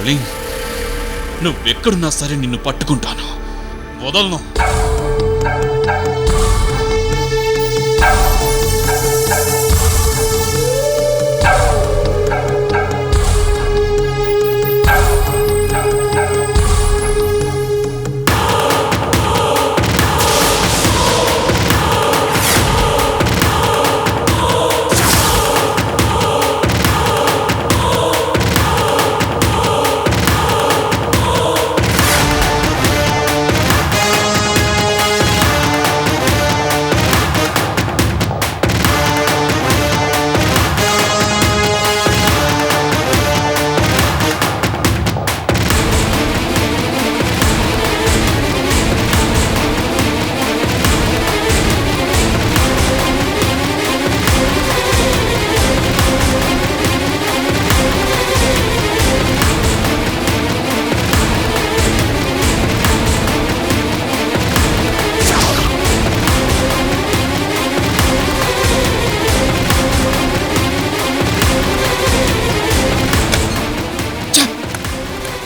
Darling, నువ్వెక్కడున్నా సరే నిన్ను పట్టుకుంటాను, వదలను.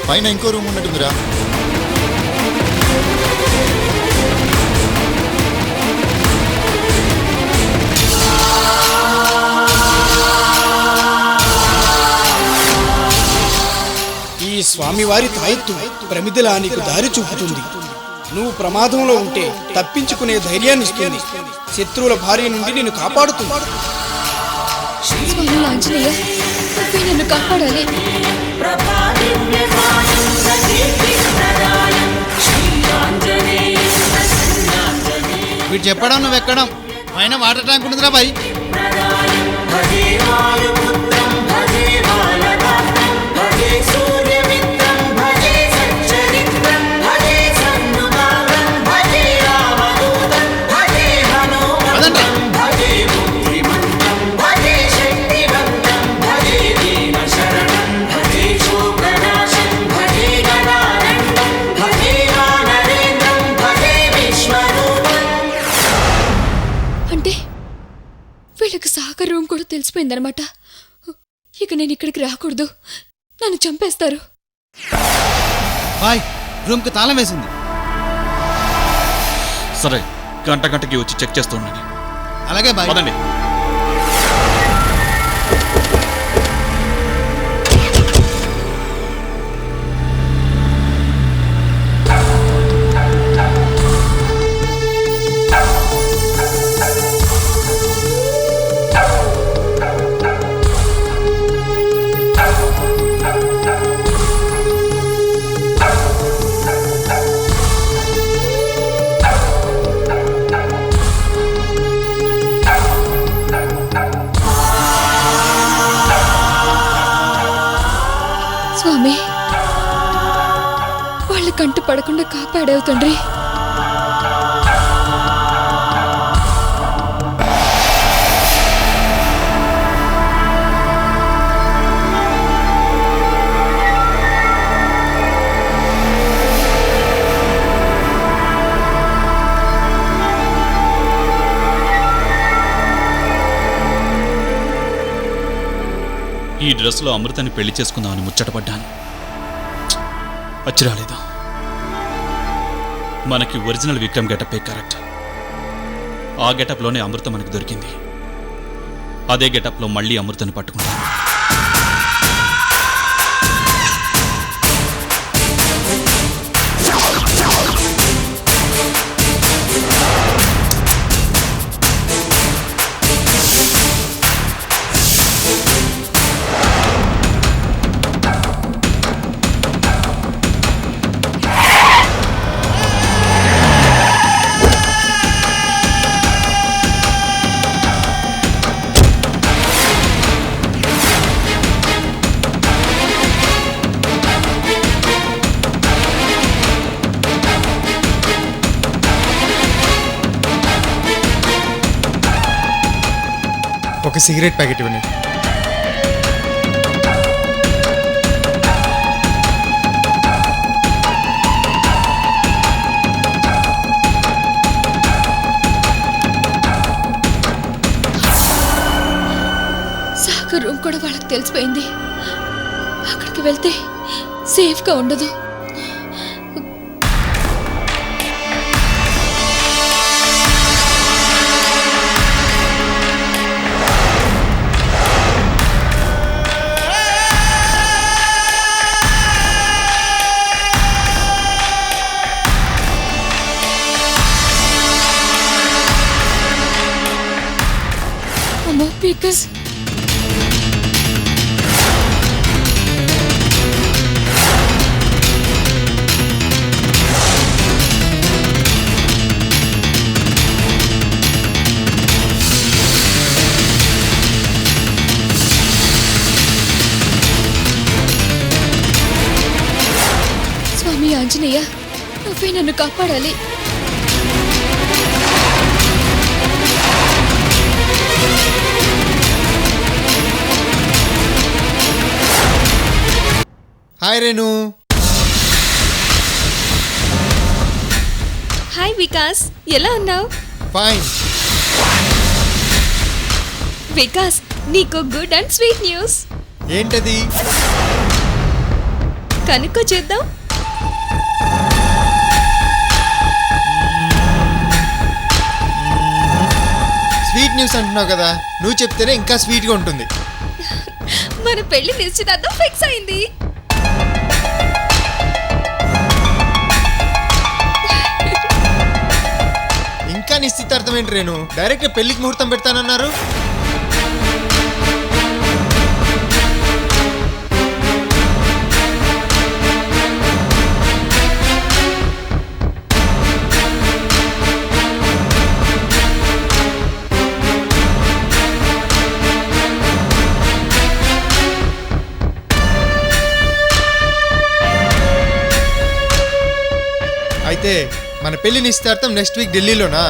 పైన ఇంకో రూమ్ ఉన్నట్టుందిరా. ఈ స్వామివారి తాయెత్తు ప్రమిదలా నీకు దారి చూపుతుంది. నువ్వు ప్రమాదంలో ఉంటే తప్పించుకునే ధైర్యాన్ని ఇస్తుంది. శత్రువుల భార్య నుండి నిన్ను కాపాడుతుంది. నన్ను కాపాడాలి. వీడు చెప్పడం నువ్వు ఎక్కడం. పైన వాటర్ ట్యాంక్ ఉంటుందిరా బాయ్. వీళ్ళకి సాగర్ రూమ్ కూడా తెలిసిపోయిందనమాట. ఇక నేను ఇక్కడికి రాకూడదు, నన్ను చంపేస్తారు. బాయ్, రూమ్కి తాళం వేసింది. సరే, గంటకి వచ్చి చెక్ చేస్తూ ఉండండి. అలాగే బాయ్. పదండి. స్వామి, వాళ్ళ కంట పడకుండా కాపాడావు తండ్రి. ఈ డ్రెస్లో అమృతాన్ని పెళ్లి చేసుకుందామని ముచ్చటపడ్డాను. వచ్చి రాలేదు. మనకి ఒరిజినల్ విక్రమ్ గెటప్పే కరెక్ట్. ఆ గెటప్లోనే అమృత మనకు దొరికింది. అదే గెటప్లో మళ్ళీ అమృతని పట్టుకుంటాను. ఒక సిగరెట్ ప్యాకెట్ ఇవ్వండి. సాగర్ రూమ్ కూడా వాళ్ళకి తెలిసిపోయింది. అక్కడికి వెళ్తే సేఫ్గా ఉండదు. అమ్మో వికాస్, స్వామి ఆంజనేయ, నువ్వే నన్ను కాపాడాలి. హాయ్ రేణు. హాయ్ వికాస్, ఎలా ఉన్నావు? ఫైన్. వికాస్, నీకు గుడ్ అండ్ స్వీట్ న్యూస్. ఏంటది? కనుక్కో చూద్దాం. స్వీట్ న్యూస్ అంటున్నావు కదా, నువ్వు చెప్తేనే ఇంకా స్వీట్గా ఉంటుంది. మన పెళ్లి నిశ్చితార్థం ఫిక్స్ అయింది. ఇంకా నిశ్చితార్థం ఏంటి రేణు? డైరెక్ట్ పెళ్లికి ముహూర్తం పెడతానన్నారు. అయితే మన పెళ్లి నిశ్చితార్థం నెక్స్ట్ వీక్ ఢిల్లీలోనా?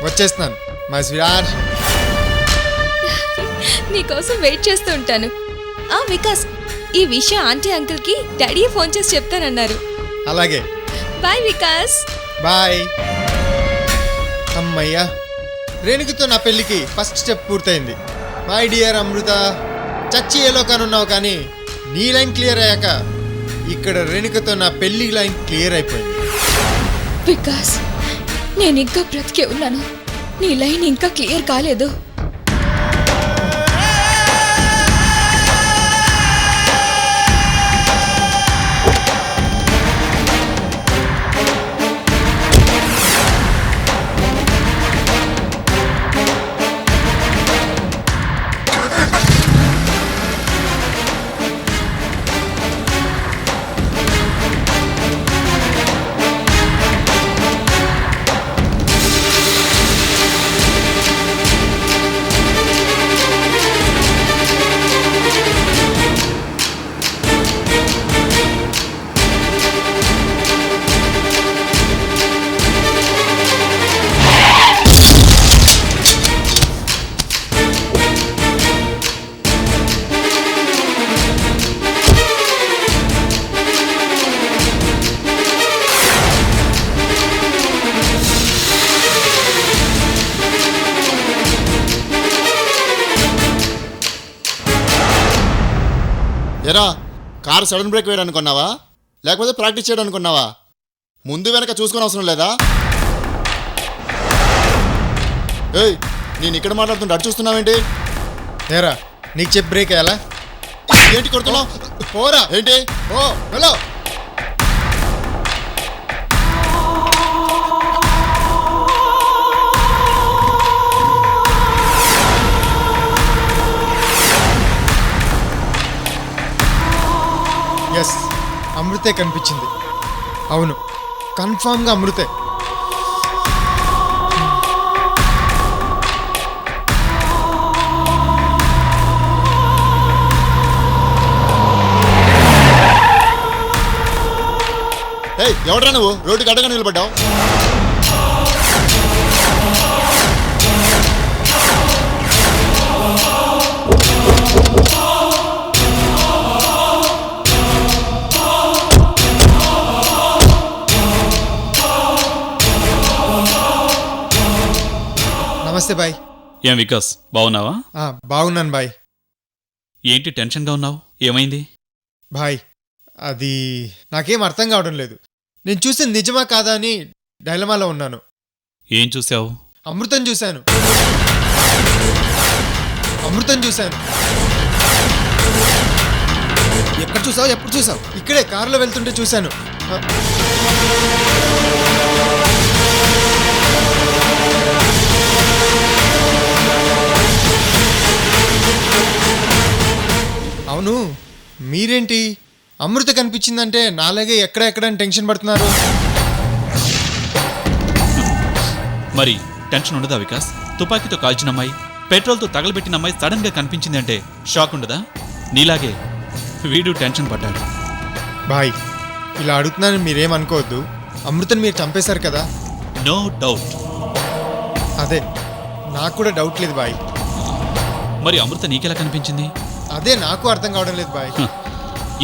వచ్చేస్తున్నాను మై స్వీట్. నీకోసం వెయిట్ చేస్తూ ఉంటాను. వికాస్, ఈ విషయం ఆంటీ అంకుల్ కి డాడీ ఫోన్ చేసి చెప్తానన్నారు. అలాగే. బాయ్ వికాస్. బాయ్. అమ్మయ్యా, రేణుకుతో నా పెళ్ళికి ఫస్ట్ స్టెప్ పూర్తయింది. మై డియర్ అమృత, చచ్చి ఏలో కానున్నావు కానీ నీ లైన్ క్లియర్ అయ్యాక ఇక్కడ రేణుకతో నా పెళ్లి లైన్ క్లియర్ అయిపోయింది. వికాస్, నేను ఇంకా బ్రతికే ఉన్నాను. నీ లైన్ ఇంకా క్లియర్ కాలేదు. ఎరా, కారు సడన్ బ్రేక్ వేయడానుకున్నావా లేకపోతే ప్రాక్టీస్ చేయడానుకున్నావా? ముందు వెనక చూసుకునే అవసరం లేదా? ఏయ్, నేను ఇక్కడ మాట్లాడుతుంటే అటు చూస్తున్నావేంటి? ఏరా, నీకు చెప్పి బ్రేక్ అయ్యాలా? ఏంటి కొడుతున్నావు? పోరా. ఏంటి? ఓ హలో. ఎస్, అమృతే కనిపించింది. అవును, కన్ఫామ్గా అమృతే. ఏయ్, ఎవడ్రా నువ్వు? రోడ్డుకి అడ్డగా నిలబడ్డావు. నమస్తే బాయ్. ఏం వికాస్, బాగున్నావా? బాగున్నాను బాయ్. ఏంటి టెన్షన్గా ఉన్నావు? ఏమైంది? బాయ్, అది నాకేం అర్థం కావడం లేదు. నేను చూసింది నిజమా కాదా అని డైలమాలో ఉన్నాను. ఏం చూసావు? అమృతం చూశాను. అమృతం చూశాను. ఎక్కడ చూసావు, ఎప్పుడు చూసావు? ఇక్కడే కారులో వెళ్తుంటే చూశాను. అవును, మీరేంటి అమృత కనిపించిందంటే నాలాగే ఎక్కడెక్కడని టెన్షన్ పడుతున్నారు? మరి టెన్షన్ ఉండదా వికాస్? తుపాకీతో కాల్చిన అమ్మాయి, పెట్రోల్తో తగలబెట్టిన అమ్మాయి సడన్ గా కనిపించింది అంటే షాక్ ఉండదా? నీలాగే వీడు టెన్షన్ పడ్డాడు. బాయ్, ఇలా అడుగుతున్నానని మీరేమనుకోవద్దు. అమృతని మీరు చంపేశారు కదా. No doubt. అదే నాకు కూడా డౌట్ లేదు బాయ్. మరి అమృత నీకెలా కనిపించింది? అదే నాకు అర్థం కావడం లేదు బాయ్.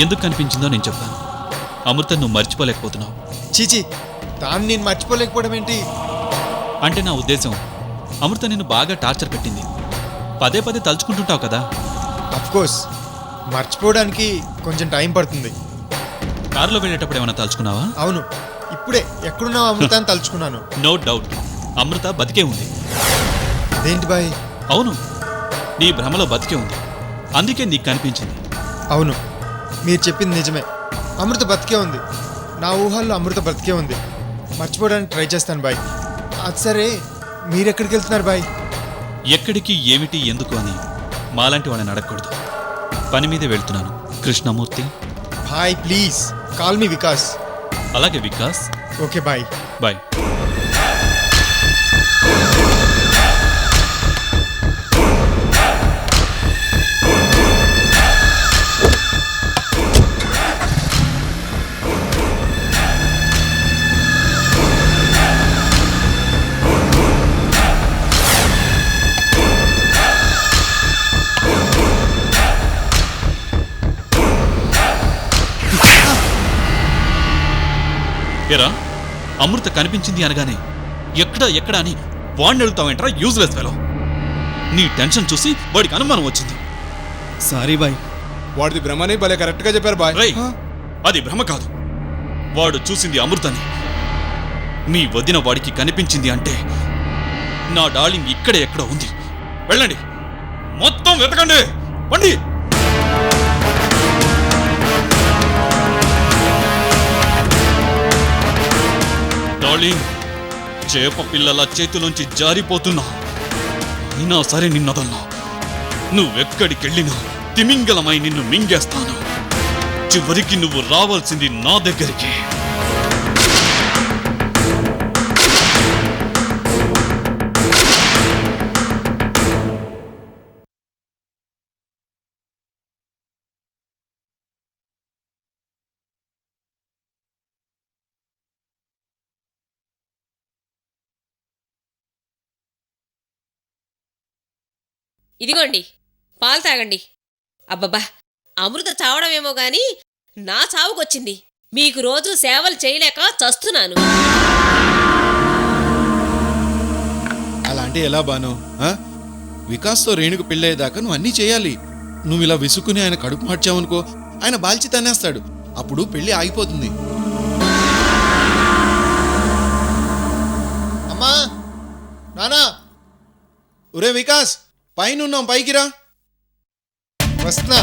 ఎందుకు కనిపించిందో నేను చెప్తాను. అమృత నువ్వు మర్చిపోలేకపోతున్నావు. చీచి, దాన్ని నేను మర్చిపోలేకపోవడం ఏంటి? అంటే నా ఉద్దేశం, అమృత నిన్ను బాగా టార్చర్ పెట్టింది. పదే పదే తలుచుకుంటుంటావు కదా. అఫ్కోర్స్, మర్చిపోవడానికి కొంచెం టైం పడుతుంది. కారులో వెళ్ళేటప్పుడు ఏమైనా తలుచుకున్నావా? అవును, ఇప్పుడే ఎక్కడున్నావు అమృత అని తలుచుకున్నాను. నో డౌట్, అమృత బతికే ఉంది. అదేంటి బాయ్? అవును, నీ భ్రమలో బతికే ఉంది, అందుకే నీకు కనిపించింది. అవును, మీరు చెప్పింది నిజమే. అమృత బతికే ఉంది. నా ఊహల్లో అమృత బతికే ఉంది. మర్చిపోవడానికి ట్రై చేస్తాను బాయ్. అది సరే, మీరెక్కడికి వెళ్తున్నారు బాయ్? ఎక్కడికి, ఏమిటి, ఎందుకు అని మాలాంటి వాళ్ళని అడగకూడదు. పని మీదే వెళ్తున్నాను Krishnamurthy. Bye please call me Vikas. అలాగే వికాస్. Okay bye. బాయ్. ఏరా, అమృత కనిపించింది అనగానే ఎక్కడ అని వాడిని అడుగుతావేంట్రా యూజ్లెస్ ఫెలో? నీ టెన్షన్ చూసి వాడికి అనుమానం వచ్చింది. సారీ బాయ్, వాడిది భ్రమని భలే కరెక్ట్గా చెప్పారు బాయ్. రేయ్, అది భ్రమ కాదు, వాడు చూసింది అమృతని. మీ వదిన వాడికి కనిపించింది అంటే నా డార్లింగ్ ఇక్కడే ఎక్కడో ఉంది. వెళ్ళండి, మొత్తం వెతకండి. పండి. డార్లింగ్, చేప పిల్లల చేతిలోంచి జారిపోతున్నా, అయినా సరే నిన్నదన్నా. నువ్వెక్కడికెళ్ళినా తిమింగలమై నిన్ను మింగేస్తాను. చివరికి నువ్వు రావాల్సింది నా దగ్గరికి. ఇదిగోండి, పాలు తాగండి. అబ్బబ్బా, అమృత చావడమేమో గాని నా చావుకొచ్చింది. మీకు రోజు సేవలు చేయలేక చస్తున్నాను. అలా అంటే ఎలా బాను? వికాస్తో రేణుకు పెళ్ళయ్యేదాకా నువ్వు అన్నీ చేయాలి. నువ్వు ఇలా విసుక్కుని ఆయన కడుపు మార్చావనుకో, ఆయన బాల్చి తనేస్తాడు. అప్పుడు పెళ్ళి ఆగిపోతుంది. అమ్మా, నానా. ఒరే వికాస్, పైన ఉన్నాం, పైకి రా. వస్తున్నా.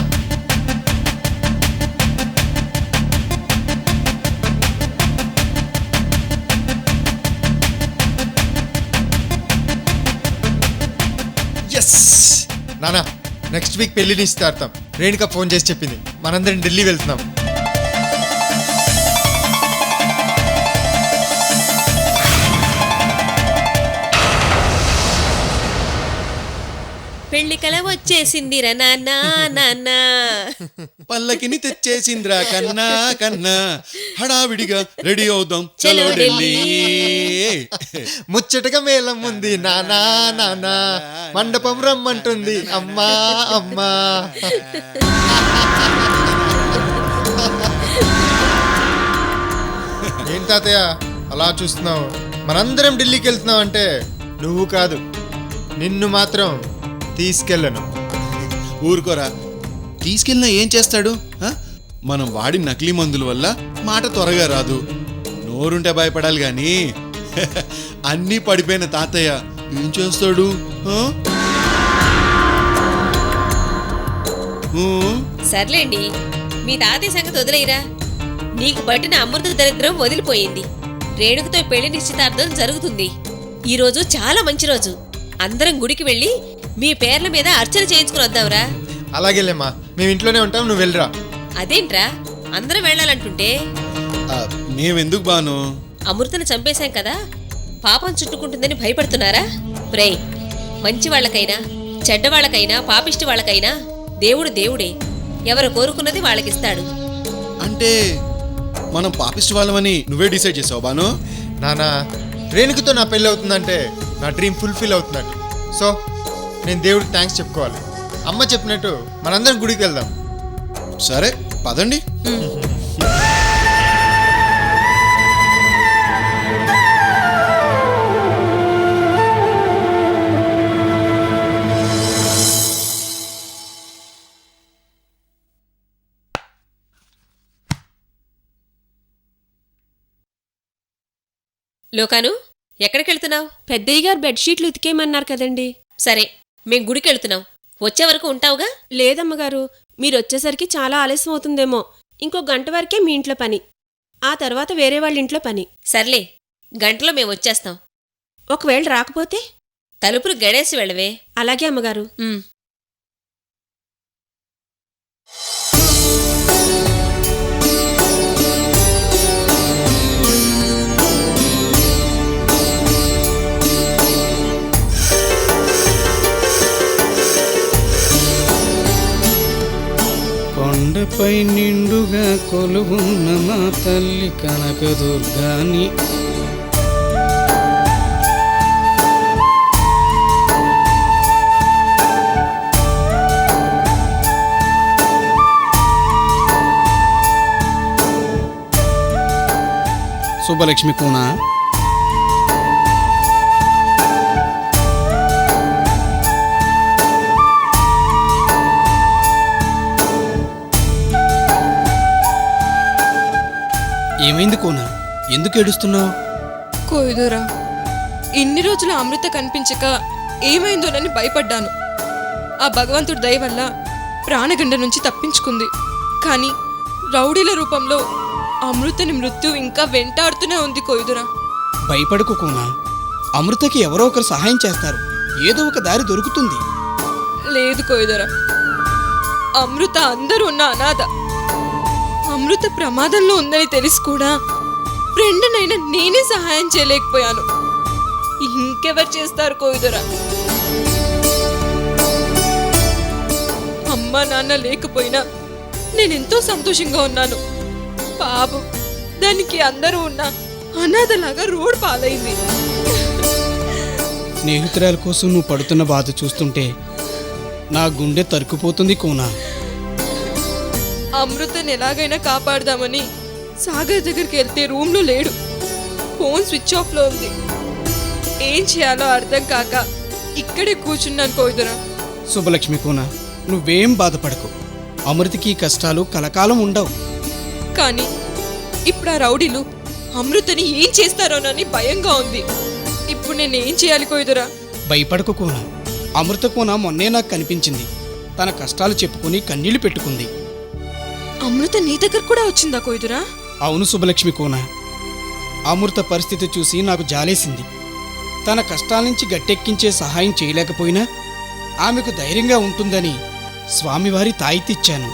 ఎస్ నానా, నెక్స్ట్ వీక్ పెళ్లి నిశ్చితార్థం. రేణుక ఫోన్ చేసి చెప్పింది, మనందరం ఢిల్లీ వెళ్తున్నాం. పెళ్లి కల వచ్చేసిందిరా నాన్నా నాన్నా. పల్లకిని తెచ్చేసింద్రా కన్నా కన్నా, హడావిడిగా రెడీ అవుదాం, చలో చలో ఢిల్లీ. ముచ్చటగా మేళం ఉంది నానా నానా, మండపం రమ్మంటుంది అమ్మా అమ్మా. ఏం తాతయ్య అలా చూస్తున్నావు? మనందరం ఢిల్లీకి వెళ్తున్నావు అంటే నువ్వు కాదు, నిన్ను మాత్రం తీసుకెళ్ళను. ఊరుకోరా, తీసుకెళ్ళినా ఏం చేస్తాడు? మనం వాడి నకిలీ మందుల వల్ల మాట త్వరగా రాదు. నోరుంటే భయపడాలి గాని అన్నీ పడిపోయిన తాతయ్య ఏం చేస్తాడు? ఆ? ఊ? సర్లేండి, మీ తాతయ్య సంగతి వదిలేయరా. నీకు పట్టిన అమృత దరిద్రం వదిలిపోయింది. రేణుకతో పెళ్లి నిశ్చితార్థం జరుగుతుంది. ఈరోజు చాలా మంచి రోజు. అందరం గుడికి వెళ్ళి మీ పేర్ల మీద అర్చన చేయించుకుని వద్దాంరా. అలాగేలేమ్మా, మేము ఇంట్లోనే ఉంటాం, నువ్వు వెళ్ళరా. అదేంట్రా అందరం వెళ్ళాలంటుంటే? ఆ, మేమెందుకు బాను? అమృతను చంపేశాం కదా, పాపం చుట్టుకుంటుందని భయపడుతున్నారా? ప్రే, మంచి వాళ్ళకైనా చెడ్డవాళ్ళకైనా పాపిష్టి వాళ్ళకైనా దేవుడు దేవుడే. ఎవరు కోరుకున్నది వాళ్ళకిస్తాడు. అంటే మనం పాపిస్ట్ వాళ్ళమని నువ్వే డిసైడ్ చేసావు బాను? నానా, రేణుకతో నా పెళ్ళి అవుతుందంటే నా డ్రీమ్ ఫుల్ఫిల్ అవుతున్నట్టు. సో నేను దేవుడికి థ్యాంక్స్ చెప్పుకోవాలి. అమ్మ చెప్పినట్టు మనందరం గుడికి వెళ్దాం. సరే పదండి. లోకాను, ఎక్కడికెళ్తున్నావు? పెద్దయ్య గారు బెడ్షీట్లు ఉతికేయమన్నారు కదండి. సరే, మేం గుడికెళ్తున్నాం. వచ్చే వరకు ఉంటావుగా? లేదమ్మగారు, మీరొచ్చేసరికి చాలా ఆలస్యం అవుతుందేమో. ఇంకో గంట వరకే మీ ఇంట్లో పని, ఆ తర్వాత వేరే వాళ్ళ ఇంట్లో పని. సర్లే, గంటలో మేము వచ్చేస్తాం. ఒకవేళ రాకపోతే? తలుపులు గడేసి వెళ్ళవే. అలాగే అమ్మగారు. కొండపై నిండుగా కొలువున్న మా తల్లి కనకదుర్గాని శుభలక్ష్మి కూనా. ఏమైంది కోనా, ఎందుకు ఏడుస్తున్నావు? కోయిదోరా, ఇన్ని రోజులు అమృత కనిపించక ఏమైందోనని భయపడ్డాను. ఆ భగవంతుడి దయ వల్ల ప్రాణగండ నుంచి తప్పించుకుంది. కానీ రౌడీల రూపంలో అమృతని మృత్యు ఇంకా వెంటాడుతూనే ఉంది కోయిదోరా. భయపడకు కోనా, అమృతకి ఎవరో ఒకరు సహాయం చేస్తారు. ఏదో ఒక దారి దొరుకుతుంది. లేదు కోయిదోరా, అమృత అందరూ ఉన్న అనాథ. అమృత ప్రమాదంలో ఉందని తెలిసి కూడా ఫ్రెండ్నైనా నేనే సహాయం చేయలేకపోయాను. ఇంకెవరు చేస్తారు కోయిదోరా? అమ్మా నాన్న లేకపోయినా నేనెంతో సంతోషంగా ఉన్నాను. పాపం, దానికి అందరూ ఉన్న అనాథలాగా రోడ్ పాలైంది. స్నేహితురాల కోసం నువ్వు పడుతున్న బాధ చూస్తుంటే నా గుండె తరుక్కుపోతుంది కోనా. అమృతని ఎలాగైనా కాపాడదామని సాగర్ దగ్గరికి వెళ్తే రూమ్లో లేడు. ఫోన్ స్విచ్ ఆఫ్లో ఉంది. ఏం చేయాలో అర్థం కాక ఇక్కడే కూర్చున్నాను కోయిదరా. శుభలక్ష్మి కోనా, నువ్వేం బాధపడకు. అమృతకి కష్టాలు కలకాలం ఉండవు. కానీ ఇప్పుడు ఆ రౌడీలు అమృతని ఏం చేస్తారోనని భయంగా ఉంది. ఇప్పుడు నేనేం చేయాలి కోయిదరా? భయపడకు కోనా. అమృత కోన మొన్నే నాకు కనిపించింది. తన కష్టాలు చెప్పుకొని కన్నీళ్లు పెట్టుకుంది. అమృత నీ దగ్గర కూడా వచ్చిందా కోయిదురా? అవును శుభలక్ష్మి కోన. అమృత పరిస్థితి చూసి నాకు జాలేసింది. తన కష్టాల నుంచి గట్టెక్కించే సహాయం చేయలేకపోయినా ఆమెకు ధైర్యంగా ఉంటుందని స్వామివారి తాయితిచ్చాను.